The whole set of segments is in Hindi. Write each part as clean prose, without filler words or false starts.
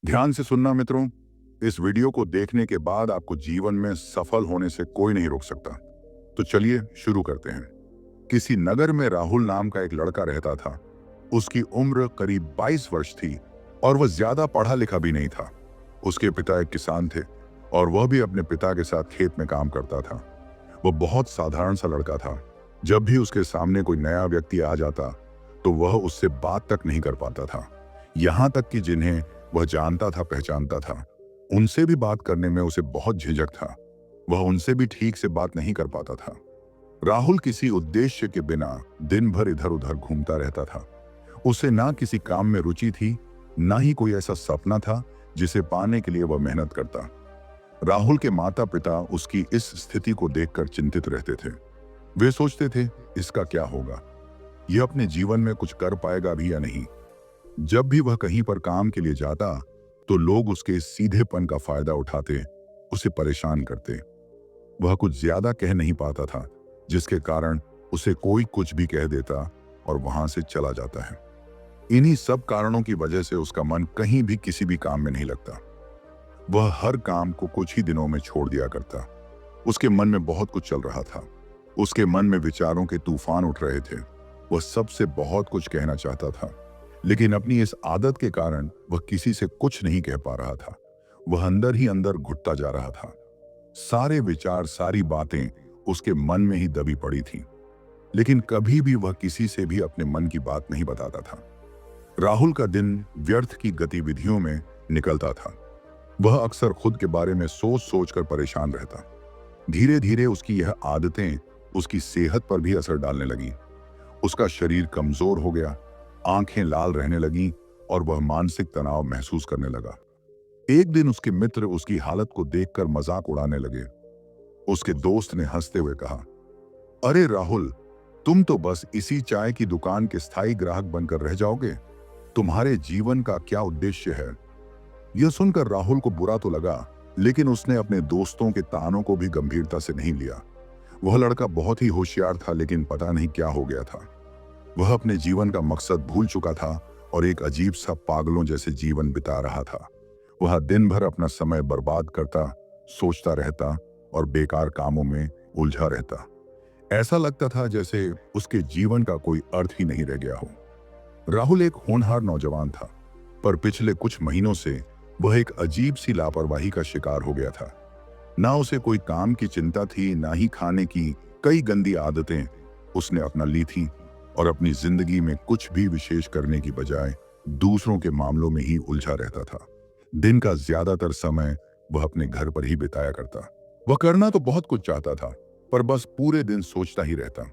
ध्यान से सुनना मित्रों, इस वीडियो को देखने के बाद आपको जीवन में सफल होने से कोई नहीं रोक सकता। तो चलिए शुरू करते हैं। किसी नगर में राहुल नाम का एक लड़का रहता था। उसकी उम्र करीब 22 वर्ष थी और वह ज्यादा पढ़ा लिखा भी नहीं था। उसके पिता एक किसान थे और वह भी अपने पिता के साथ खेत में काम करता था। वह बहुत साधारण सा लड़का था। जब भी उसके सामने कोई नया व्यक्ति आ जाता तो वह उससे बात तक नहीं कर पाता था। यहाँ तक कि जिन्हें वह जानता था, पहचानता था, उनसे भी बात करने में उसे बहुत झिझक था। वह उनसे भी ठीक से बात नहीं कर पाता था। राहुल किसी उद्देश्य के बिना दिन भर इधर उधर घूमता रहता था। उसे ना किसी काम में रुचि थी, ना ही कोई ऐसा सपना था जिसे पाने के लिए वह मेहनत करता। राहुल के माता पिता उसकी इस स्थिति को देखकर चिंतित रहते थे। वे सोचते थे, इसका क्या होगा, यह अपने जीवन में कुछ कर पाएगा भी या नहीं। जब भी वह कहीं पर काम के लिए जाता तो लोग उसके सीधेपन का फायदा उठाते, उसे परेशान करते। वह कुछ ज्यादा कह नहीं पाता था, जिसके कारण उसे कोई कुछ भी कह देता और वहां से चला जाता है। इन्हीं सब कारणों की वजह से उसका मन कहीं भी किसी भी काम में नहीं लगता। वह हर काम को कुछ ही दिनों में छोड़ दिया करता। उसके मन में बहुत कुछ चल रहा था। उसके मन में विचारों के तूफान उठ रहे थे। वह सबसे बहुत कुछ कहना चाहता था, लेकिन अपनी इस आदत के कारण वह किसी से कुछ नहीं कह पा रहा था। वह अंदर ही अंदर घुटता जा रहा था। सारे विचार, सारी बातें उसके मन में ही दबी पड़ी थीं, लेकिन कभी भी वह किसी से भी अपने मन की बात नहीं बताता था। राहुल का दिन व्यर्थ की गतिविधियों में निकलता था। वह अक्सर खुद के बारे में सोच सोच कर परेशान रहता। धीरे धीरे उसकी यह आदतें उसकी सेहत पर भी असर डालने लगी। उसका शरीर कमजोर हो गया, आंखें लाल रहने लगीं और वह मानसिक तनाव महसूस करने लगा। एक दिन उसके मित्र उसकी हालत को देखकर मजाक उड़ाने लगे। उसके दोस्त ने हंसते हुए कहा, अरे राहुल, तुम तो बस इसी चाय की दुकान के स्थायी ग्राहक बनकर रह जाओगे। तुम्हारे जीवन का क्या उद्देश्य है? यह सुनकर राहुल को बुरा तो लगा, लेकिन उसने अपने दोस्तों के तानों को भी गंभीरता से नहीं लिया। वह लड़का बहुत ही होशियार था, लेकिन पता नहीं क्या हो गया था। वह अपने जीवन का मकसद भूल चुका था और एक अजीब सा पागलों जैसे जीवन बिता रहा था। वह दिन भर अपना समय बर्बाद करता, सोचता रहता और बेकार कामों में उलझा रहता। ऐसा लगता था जैसे उसके जीवन का कोई अर्थ ही नहीं रह गया हो। राहुल एक होनहार नौजवान था, पर पिछले कुछ महीनों से वह एक अजीब सी लापरवाही का शिकार हो गया था। ना उसे कोई काम की चिंता थी, ना ही खाने की कई गंदी आदतें उसने अपना ली थी और अपनी जिंदगी में कुछ भी विशेष करने की बजाय दूसरों के मामलों में ही उलझा रहता था। दिन का ज्यादातर समय वह अपने घर पर ही बिताया करता। वह करना तो बहुत कुछ चाहता था, पर बस पूरे दिन सोचता ही रहता।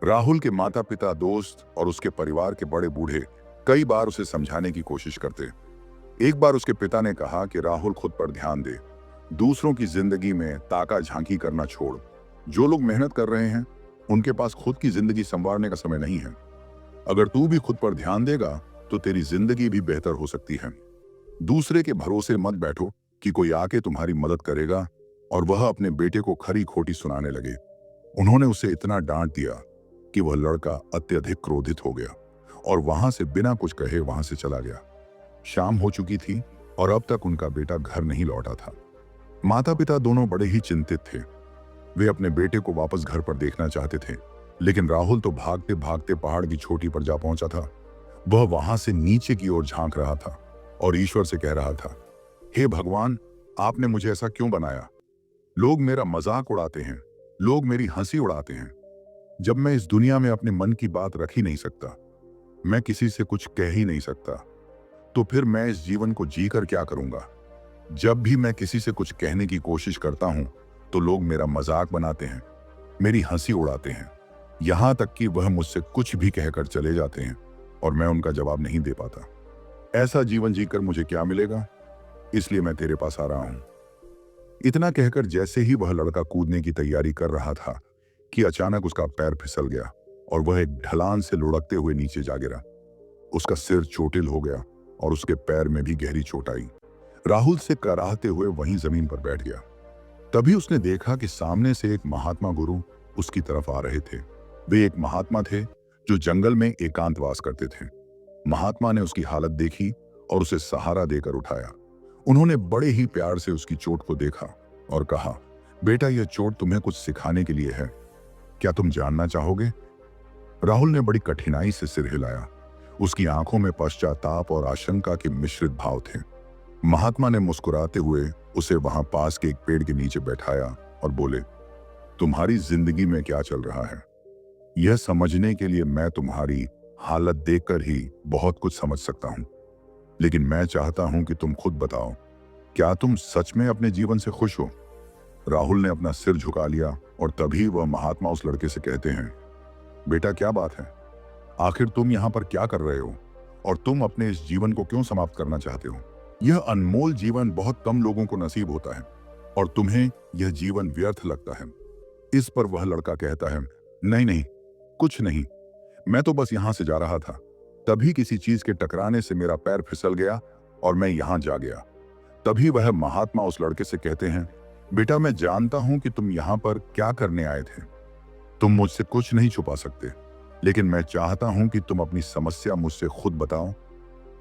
राहुल के माता पिता, दोस्त और उसके परिवार के बड़े बूढ़े कई बार उसे समझाने की कोशिश करते। एक बार उसके पिता ने कहा कि राहुल खुद पर ध्यान दे, दूसरों की जिंदगी में ताका झांकी करना छोड़। जो लोग मेहनत कर रहे हैं उनके पास खुद की जिंदगी संवारने का समय नहीं है। अगर तू भी खुद पर ध्यान देगा तो तेरी जिंदगी भी बेहतर हो सकती है। दूसरे के भरोसे मत बैठो कि कोई आके तुम्हारी मदद करेगा। और वह अपने बेटे को खरी खोटी सुनाने लगे। उन्होंने उसे इतना डांट दिया कि वह लड़का अत्यधिक क्रोधित हो गया और वहां से बिना कुछ कहे वहां से चला गया। शाम हो चुकी थी और अब तक उनका बेटा घर नहीं लौटा था। माता पिता दोनों बड़े ही चिंतित थे। वे अपने बेटे को वापस घर पर देखना चाहते थे, लेकिन राहुल तो भागते भागते पहाड़ की चोटी पर जा पहुंचा था। वह वहां से नीचे की ओर झांक रहा था और ईश्वर से कह रहा था, हे भगवान, आपने मुझे ऐसा क्यों बनाया? लोग मेरा मजाक उड़ाते हैं, लोग मेरी हंसी उड़ाते हैं। जब मैं इस दुनिया में अपने मन की बात रख ही नहीं सकता, मैं किसी से कुछ कह ही नहीं सकता, तो फिर मैं इस जीवन को जीकर क्या करूंगा? जब भी मैं किसी से कुछ कहने की कोशिश करता हूं तो लोग मेरा मजाक बनाते हैं, मेरी हंसी उड़ाते हैं, यहां तक कि वह मुझसे कुछ भी कहकर चले जाते हैं और मैं उनका जवाब नहीं दे पाता। ऐसा जीवन जीकर मुझे क्या मिलेगा? इसलिए मैं तेरे पास आ रहा हूं। इतना कहकर जैसे ही वह लड़का कूदने की तैयारी कर रहा था कि अचानक उसका पैर फिसल गया और वह एक ढलान से लुढ़कते हुए नीचे जा गिरा। उसका सिर चोटिल हो गया और उसके पैर में भी गहरी चोट आई। राहुल से कराहते हुए वहीं जमीन पर बैठ गया। तभी उसने देखा कि सामने से एक महात्मा गुरु उसकी तरफ आ रहे थे। वे एक महात्मा थे जो जंगल में एकांतवास करते थे। महात्मा ने उसकी हालत देखी और उसे सहारा देकर उठाया। उन्होंने बड़े ही प्यार से उसकी चोट को देखा और कहा, बेटा यह चोट तुम्हें कुछ सिखाने के लिए है, क्या तुम जानना चाहोगे? राहुल ने बड़ी कठिनाई से सिर हिलाया। उसकी आंखों में पश्चाताप और आशंका के मिश्रित भाव थे। महात्मा ने मुस्कुराते हुए उसे वहां पास के एक पेड़ के नीचे बैठाया और बोले, तुम्हारी जिंदगी में क्या चल रहा है, यह समझने के लिए मैं तुम्हारी हालत देखकर ही बहुत कुछ समझ सकता हूं। लेकिन मैं चाहता हूं कि तुम खुद बताओ, क्या तुम सच में अपने जीवन से खुश हो? राहुल ने अपना सिर झुका लिया और तभी वह महात्मा उस लड़के से कहते हैं, बेटा क्या बात है, आखिर तुम यहां पर क्या कर रहे हो और तुम अपने इस जीवन को क्यों समाप्त करना चाहते हो? यह अनमोल जीवन बहुत कम लोगों को नसीब होता है और तुम्हें यह जीवन व्यर्थ लगता है। इस पर वह लड़का कहता है, नहीं नहीं, कुछ नहीं, मैं तो बस यहां से जा रहा था, तभी किसी चीज के टकराने से मेरा पैर फिसल गया और मैं यहां जा गया। तभी वह महात्मा उस लड़के से कहते हैं, बेटा मैं जानता हूं कि तुम यहां पर क्या करने आए थे, तुम मुझसे कुछ नहीं छुपा सकते, लेकिन मैं चाहता हूं कि तुम अपनी समस्या मुझसे खुद बताओ,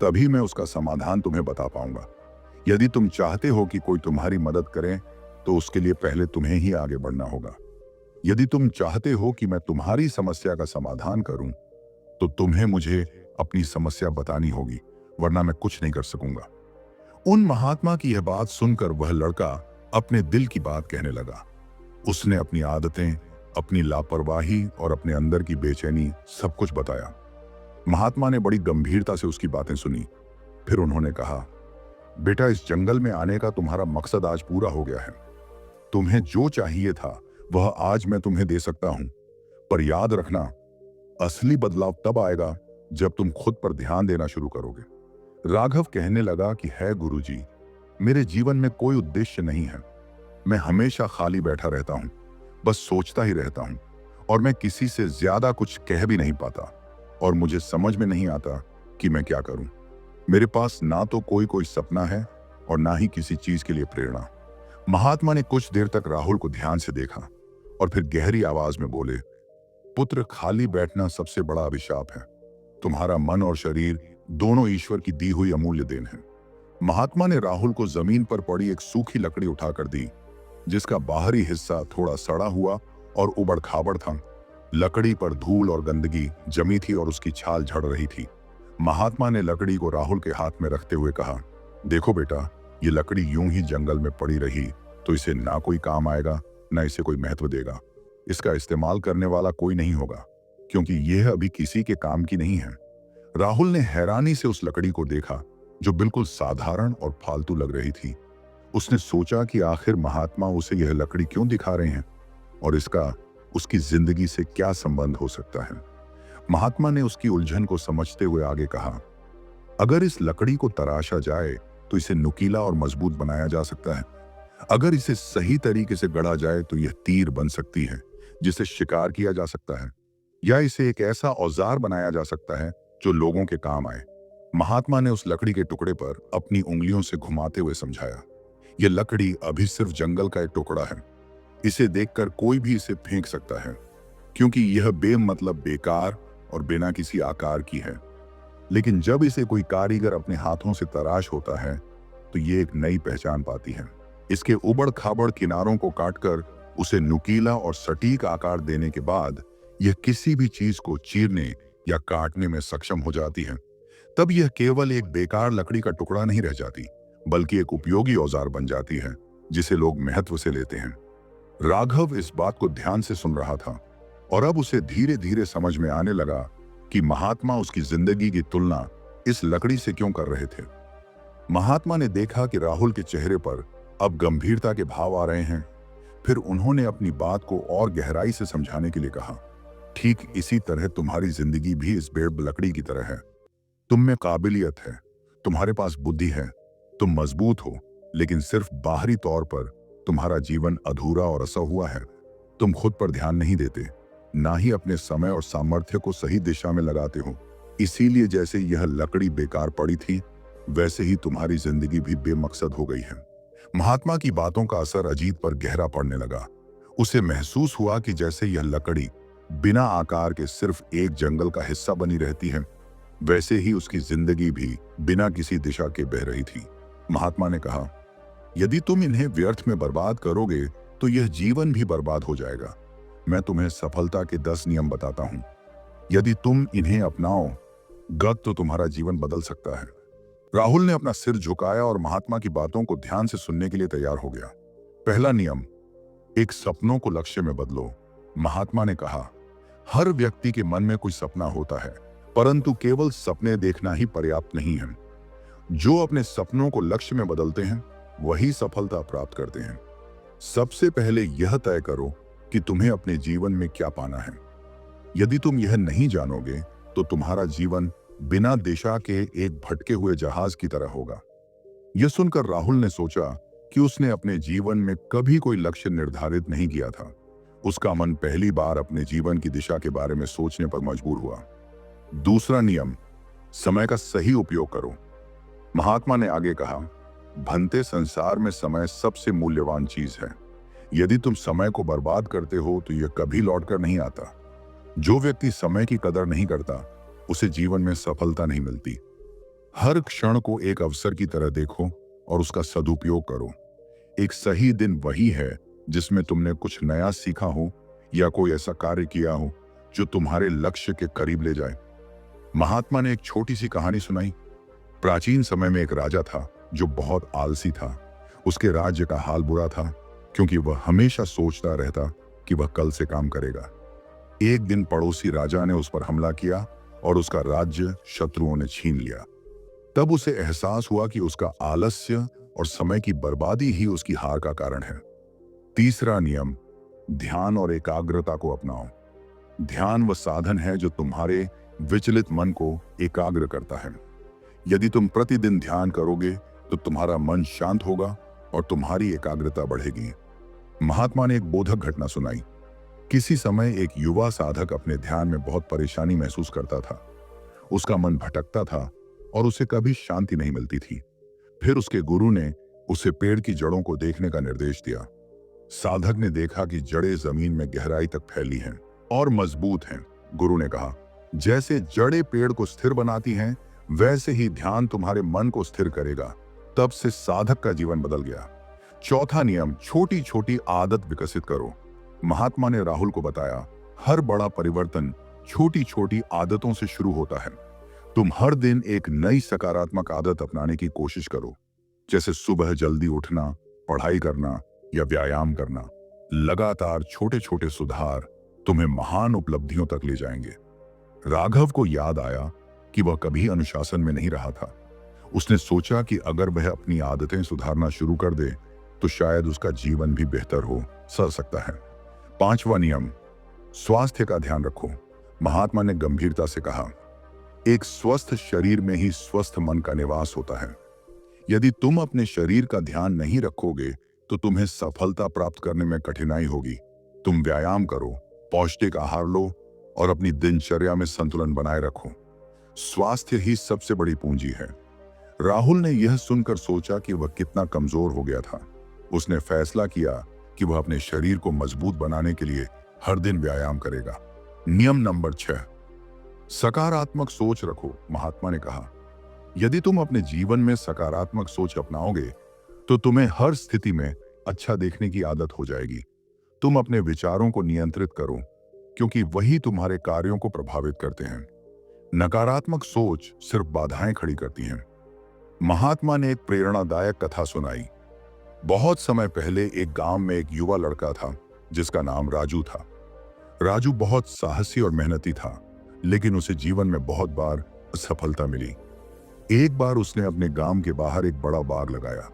तभी मैं उसका समाधान तुम्हें बता पाऊंगा। यदि तुम चाहते हो कि कोई तुम्हारी मदद करे तो उसके लिए पहले तुम्हें ही आगे बढ़ना होगा। यदि तुम चाहते हो कि मैं तुम्हारी समस्या का समाधान करूं तो तुम्हें मुझे अपनी समस्या बतानी होगी, वरना मैं कुछ नहीं कर सकूंगा। उन महात्मा की यह बात सुनकर वह लड़का अपने दिल की बात कहने लगा। उसने अपनी आदतें, अपनी लापरवाही और अपने अंदर की बेचैनी सब कुछ बताया। महात्मा ने बड़ी गंभीरता से उसकी बातें सुनी। फिर उन्होंने कहा, बेटा इस जंगल में आने का तुम्हारा मकसद आज पूरा हो गया है। तुम्हें जो चाहिए था वह आज मैं तुम्हें दे सकता हूं, पर याद रखना, असली बदलाव तब आएगा जब तुम खुद पर ध्यान देना शुरू करोगे। राघव कहने लगा कि है गुरुजी, मेरे जीवन में कोई उद्देश्य नहीं है, मैं हमेशा खाली बैठा रहता हूं, बस सोचता ही रहता हूं और मैं किसी से ज्यादा कुछ कह भी नहीं पाता और मुझे समझ में नहीं आता कि मैं क्या करूं। मेरे पास ना तो कोई सपना है और ना ही किसी चीज के लिए प्रेरणा। महात्मा ने कुछ देर तक राहुल को ध्यान से देखा और फिर गहरी आवाज में बोले, पुत्र खाली बैठना सबसे बड़ा अभिशाप है। तुम्हारा मन और शरीर दोनों ईश्वर की दी हुई अमूल्य देन है। महात्मा ने राहुल को जमीन पर पड़ी एक सूखी लकड़ी उठाकर दी, जिसका बाहरी हिस्सा थोड़ा सड़ा हुआ और उबड़ खाबड़ था। लकड़ी पर धूल और गंदगी जमी थी और उसकी छाल झड़ रही थी। महात्मा ने लकड़ी को राहुल के हाथ में रखते हुए कहा, देखो बेटा, ये लकड़ी यूं ही जंगल में पड़ी रही तो इसे ना कोई काम आएगा, ना इसे कोई महत्व देगा। इसका इस्तेमाल करने वाला कोई नहीं होगा, क्योंकि यह अभी किसी के काम की नहीं है। राहुल ने हैरानी से उस लकड़ी को देखा, जो बिल्कुल साधारण और फालतू लग रही थी। उसने सोचा कि आखिर महात्मा उसे यह लकड़ी क्यों दिखा रहे हैं और इसका उसकी जिंदगी से क्या संबंध हो सकता है। महात्मा ने उसकी उलझन को समझते हुए आगे कहा, अगर इस लकड़ी को तराशा जाए तो इसे नुकीला और मजबूत बनाया जा सकता है। अगर इसे सही तरीके से गढ़ा जाए तो यह तीर बन सकती है जिसे शिकार किया जा सकता है, या इसे एक ऐसा औजार बनाया जा सकता है जो लोगों के काम आए। महात्मा ने उस लकड़ी के टुकड़े पर अपनी उंगलियों से घुमाते हुए समझाया, यह लकड़ी अभी सिर्फ जंगल का एक टुकड़ा है। इसे देखकर कोई भी इसे फेंक सकता है, क्योंकि यह बेमतलब, बेकार और बिना किसी आकार की है। लेकिन जब इसे कोई कारीगर अपने हाथों से तराश होता है तो ये एक नई पहचान पाती है। इसके उबड़ खाबड़ किनारों को काटकर उसे नुकीला और सटीक आकार देने के बाद यह किसी भी चीज को चीरने या काटने में सक्षम हो जाती है। तब यह केवल एक बेकार लकड़ी का टुकड़ा नहीं रह जाती, बल्कि एक उपयोगी औजार बन जाती है जिसे लोग महत्व से लेते हैं। राघव इस बात को ध्यान से सुन रहा था और अब उसे धीरे धीरे समझ में आने लगा कि महात्मा उसकी जिंदगी की तुलना इस लकड़ी से क्यों कर रहे थे। महात्मा ने देखा कि राहुल के चेहरे पर अब गंभीरता के भाव आ रहे हैं। फिर उन्होंने अपनी बात को और गहराई से समझाने के लिए कहा, ठीक इसी तरह तुम्हारी जिंदगी भी इस पेड़ लकड़ी की तरह है। तुम में काबिलियत है, तुम्हारे पास बुद्धि है, तुम मजबूत हो, लेकिन सिर्फ बाहरी तौर पर तुम्हारा जीवन अधूरा और असा हुआ है। तुम खुद पर ध्यान नहीं देते, ना ही अपने समय और सामर्थ्य को सही दिशा में लगाते हो। इसीलिए जैसे यह लकड़ी बेकार पड़ी थी, वैसे ही तुम्हारी जिंदगी भी बेमकसद हो गई है। महात्मा की बातों का असर अजीत पर गहरा पड़ने लगा। उसे महसूस हुआ कि जैसे यह लकड़ी बिना आकार के सिर्फ एक जंगल का हिस्सा बनी रहती है, वैसे ही उसकी जिंदगी भी बिना किसी दिशा के बह रही थी। महात्मा ने कहा, यदि तुम इन्हें व्यर्थ में बर्बाद करोगे तो यह जीवन भी बर्बाद हो जाएगा। मैं तुम्हें सफलता के 10 नियम बताता हूं। यदि तुम इन्हें अपनाओ गत तो तुम्हारा जीवन बदल सकता है। राहुल ने अपना सिर झुकाया और महात्मा की बातों को ध्यान से सुनने के लिए तैयार हो गया। पहला नियम, एक सपनों को लक्ष्य में बदलो। महात्मा ने कहा, हर व्यक्ति के मन में कुछ सपना होता है, परंतु केवल सपने देखना ही पर्याप्त नहीं है। जो अपने सपनों को लक्ष्य में बदलते हैं वही सफलता प्राप्त करते हैं। सबसे पहले यह तय करो कि तुम्हें अपने जीवन में क्या पाना है। यदि तुम यह नहीं जानोगे तो तुम्हारा जीवन बिना दिशा के एक भटके हुए जहाज की तरह होगा। यह सुनकर राहुल ने सोचा कि उसने अपने जीवन में कभी कोई लक्ष्य निर्धारित नहीं किया था। उसका मन पहली बार अपने जीवन की दिशा के बारे में सोचने पर मजबूर हुआ। दूसरा नियम, समय का सही उपयोग करो। महात्मा ने आगे कहा, भनते संसार में समय सबसे मूल्यवान चीज है। यदि तुम समय को बर्बाद करते हो तो यह कभी लौटकर नहीं आता। जो व्यक्ति समय की कदर नहीं करता उसे जीवन में सफलता नहीं मिलती। हर क्षण को एक अवसर की तरह देखो और उसका सदुपयोग करो। एक सही दिन वही है जिसमें तुमने कुछ नया सीखा हो या कोई ऐसा कार्य किया हो जो तुम्हारे लक्ष्य के करीब ले जाए। महात्मा ने एक छोटी सी कहानी सुनाई। प्राचीन समय में एक राजा था जो बहुत आलसी था। उसके राज्य का हाल बुरा था क्योंकि वह हमेशा सोचता रहता कि वह कल से काम करेगा। एक दिन पड़ोसी राजा ने उस पर हमला किया और उसका राज्य शत्रुओं ने छीन लिया। तब उसे एहसास हुआ कि उसका आलस्य और समय की बर्बादी ही उसकी हार का कारण है। तीसरा नियम, ध्यान और एकाग्रता को अपनाओ। ध्यान वह साधन है जो तुम्हारे विचलित मन को एकाग्र करता है। यदि तुम प्रतिदिन ध्यान करोगे तो तुम्हारा मन शांत होगा और तुम्हारी एकाग्रता बढ़ेगी। महात्मा ने एक बोधक घटना सुनाई। किसी समय एक युवा साधक अपने ध्यान में बहुत परेशानी महसूस करता था। उसका मन भटकता था और उसे कभी शांति नहीं मिलती थी। फिर उसके गुरु ने उसे पेड़ की जड़ों को देखने का निर्देश दिया। साधक ने देखा कि जड़ें जमीन में गहराई तक फैली हैं और मजबूत हैं। गुरु ने कहा, जैसे जड़ें पेड़ को स्थिर बनाती हैं वैसे ही ध्यान तुम्हारे मन को स्थिर करेगा। तब से साधक का जीवन बदल गया। चौथा नियम, छोटी छोटी आदत विकसित करो। महात्मा ने राहुल को बताया, हर बड़ा परिवर्तन छोटी छोटी आदतों से शुरू होता है। तुम हर दिन एक नई सकारात्मक आदत अपनाने की कोशिश करो, जैसे सुबह जल्दी उठना, पढ़ाई करना या व्यायाम करना। लगातार छोटे छोटे सुधार तुम्हें महान उपलब्धियों तक ले जाएंगे। राघव को याद आया कि वह कभी अनुशासन में नहीं रहा था। उसने सोचा कि अगर वह अपनी आदतें सुधारना शुरू कर दे तो शायद उसका जीवन भी बेहतर हो सकता है। पांचवा नियम, स्वास्थ्य का ध्यान रखो। महात्मा ने गंभीरता से कहा, एक स्वस्थ शरीर में ही स्वस्थ मन का निवास होता है। यदि तुम अपने शरीर का ध्यान नहीं रखोगे तो तुम्हें सफलता प्राप्त करने में कठिनाई होगी। तुम व्यायाम करो, पौष्टिक आहार लो और अपनी दिनचर्या में संतुलन बनाए रखो। स्वास्थ्य ही सबसे बड़ी पूंजी है। राहुल ने यह सुनकर सोचा कि वह कितना कमजोर हो गया था। उसने फैसला किया कि वह अपने शरीर को मजबूत बनाने के लिए हर दिन व्यायाम करेगा। नियम नंबर 6, सकारात्मक सोच रखो। महात्मा ने कहा, यदि तुम अपने जीवन में सकारात्मक सोच अपनाओगे तो तुम्हें हर स्थिति में अच्छा देखने की आदत हो जाएगी। तुम अपने विचारों को नियंत्रित करो क्योंकि वही तुम्हारे कार्यों को प्रभावित करते हैं। नकारात्मक सोच सिर्फ बाधाएं खड़ी करती हैं। महात्मा ने एक प्रेरणादायक कथा सुनाई। बहुत समय पहले एक गांव में एक युवा लड़का था जिसका नाम राजू था। राजू बहुत साहसी और मेहनती था, लेकिन उसे जीवन में बहुत बार असफलता मिली। एक बार उसने अपने गांव के बाहर एक बड़ा बाग लगाया।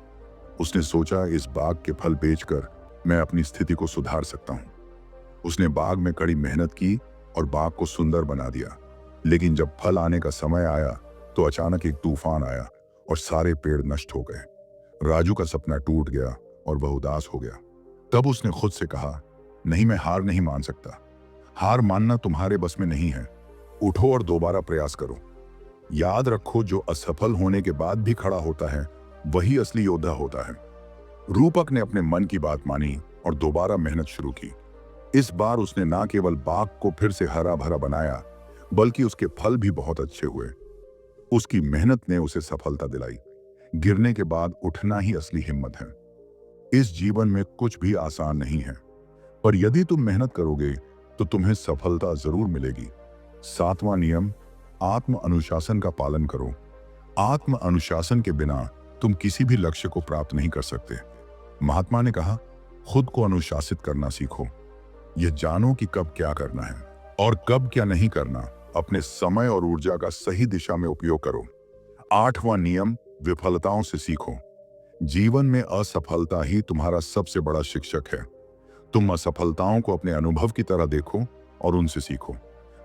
उसने सोचा, इस बाग के फल बेचकर मैं अपनी स्थिति को सुधार सकता हूं। उसने बाग में कड़ी मेहनत की और बाग को सुंदर बना दिया। लेकिन जब फल आने का समय आया तो अचानक एक तूफान आया और सारे पेड़ नष्ट हो गए। राजू का सपना टूट गया और वह उदास हो गया। तब उसने खुद से कहा, नहीं, मैं हार नहीं मान सकता। हार मानना तुम्हारे बस में नहीं है। उठो और दोबारा प्रयास करो। याद रखो, जो असफल होने के बाद भी खड़ा होता है वही असली योद्धा होता है। रूपक ने अपने मन की बात मानी और दोबारा मेहनत शुरू की। इस बार उसने न केवल बाग को फिर से हरा भरा बनाया, बल्कि उसके फल भी बहुत अच्छे हुए। उसकी मेहनत ने उसे सफलता दिलाई। गिरने के बाद उठना ही असली हिम्मत है। इस जीवन में कुछ भी आसान नहीं है, पर यदि तुम मेहनत करोगे तो तुम्हें सफलता जरूर मिलेगी। 7वां नियम, आत्म अनुशासन का पालन करो। आत्म अनुशासन के बिना तुम किसी भी लक्ष्य को प्राप्त नहीं कर सकते। महात्मा ने कहा, खुद को अनुशासित करना सीखो। यह जानो कि कब क्या करना है और कब क्या नहीं करना। अपने समय और ऊर्जा का सही दिशा में उपयोग करो। 8वां नियम, विफलताओं से सीखो। जीवन में असफलता ही तुम्हारा सबसे बड़ा शिक्षक है। तुम असफलताओं को अपने अनुभव की तरह देखो और उनसे सीखो।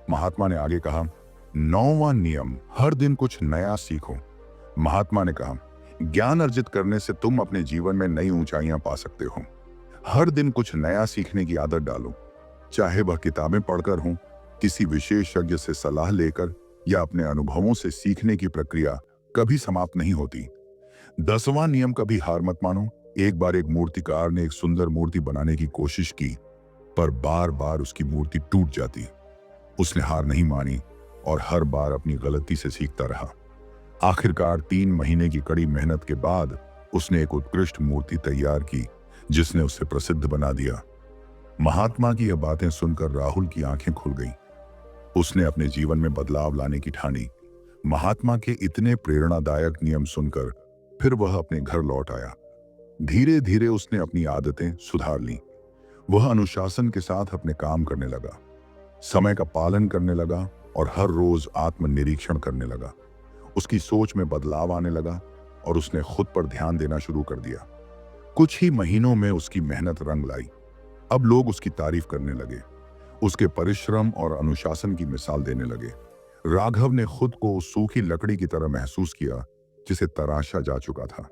महात्मा ने आगे कहा, 9वां नियम, हर दिन कुछ नया सीखो। महात्मा ने कहा, ज्ञान अर्जित करने से तुम अपने जीवन में नई ऊंचाइयां पा सकते हो। हर दिन कुछ नया सीखने की आदत डालो, चाहे वह किताबें पढ़कर हो, किसी विशेषज्ञ से सलाह लेकर या अपने अनुभवों से सीखने की प्रक्रिया कभी समाप्त नहीं होती। 10वां नियम, कभी हार मत मानो। एक बार एक मूर्तिकार ने एक सुंदर मूर्ति बनाने की कोशिश की, पर बार बार उसकी मूर्ति टूट जाती। उसने हार नहीं मानी और हर बार अपनी गलती से सीखता रहा। आखिरकार 3 महीने की कड़ी मेहनत के बाद उसने एक उत्कृष्ट मूर्ति तैयार की, जिसने उसे प्रसिद्ध बना दिया। महात्मा की यह बातें सुनकर राहुल की आंखें खुल गईं। उसने अपने जीवन में बदलाव लाने की ठानी। महात्मा के इतने प्रेरणादायक नियम सुनकर फिर वह अपने घर लौट आया। धीरे धीरे उसने अपनी आदतें सुधार लीं। वह अनुशासन के साथ अपने काम करने लगा, समय का पालन करने लगा और हर रोज आत्मनिरीक्षण करने लगा। उसकी सोच में बदलाव आने लगा और उसने खुद पर ध्यान देना शुरू कर दिया। कुछ ही महीनों में उसकी मेहनत रंग लाई। अब लोग उसकी तारीफ करने लगे, उसके परिश्रम और अनुशासन की मिसाल देने लगे। राघव ने खुद को सूखी लकड़ी की तरह महसूस किया, जिसे तराशा जा चुका था।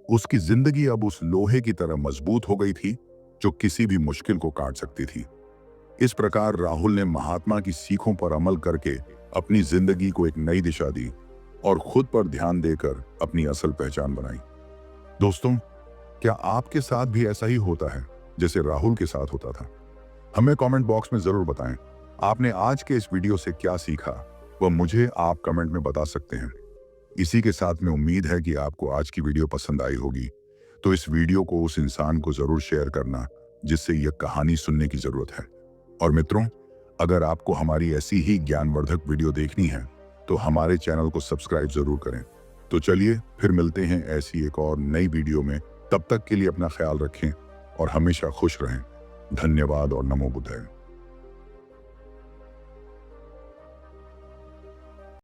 उसकी जिंदगी अब उस लोहे की तरह मजबूत हो गई थी, जो किसी भी मुश्किल को काट सकती थी। इस प्रकार राहुल ने महात्मा की सीखों पर अमल करके अपनी जिंदगी को एक नई दिशा दी और खुद पर ध्यान देकर अपनी असल पहचान बनाई। दोस्तों, क्या आपके साथ भी ऐसा ही होता है जैसे राहुल के साथ होता था? हमें कमेंट बॉक्स में जरूर बताएं। आपने आज के इस वीडियो से क्या सीखा, वह मुझे आप कमेंट में बता सकते हैं। इसी के साथ में उम्मीद है कि आपको आज की वीडियो पसंद आई होगी, तो इस वीडियो को उस इंसान को जरूर शेयर करना जिससे यह कहानी सुनने की जरूरत है। और मित्रों, अगर आपको हमारी ऐसी ही ज्ञानवर्धक वीडियो देखनी है तो हमारे चैनल को सब्सक्राइब जरूर करें। तो चलिए फिर मिलते हैं ऐसी एक और नई वीडियो में। तब तक के लिए अपना ख्याल रखें और हमेशा खुश रहें। धन्यवाद और नमो बुद्धाय।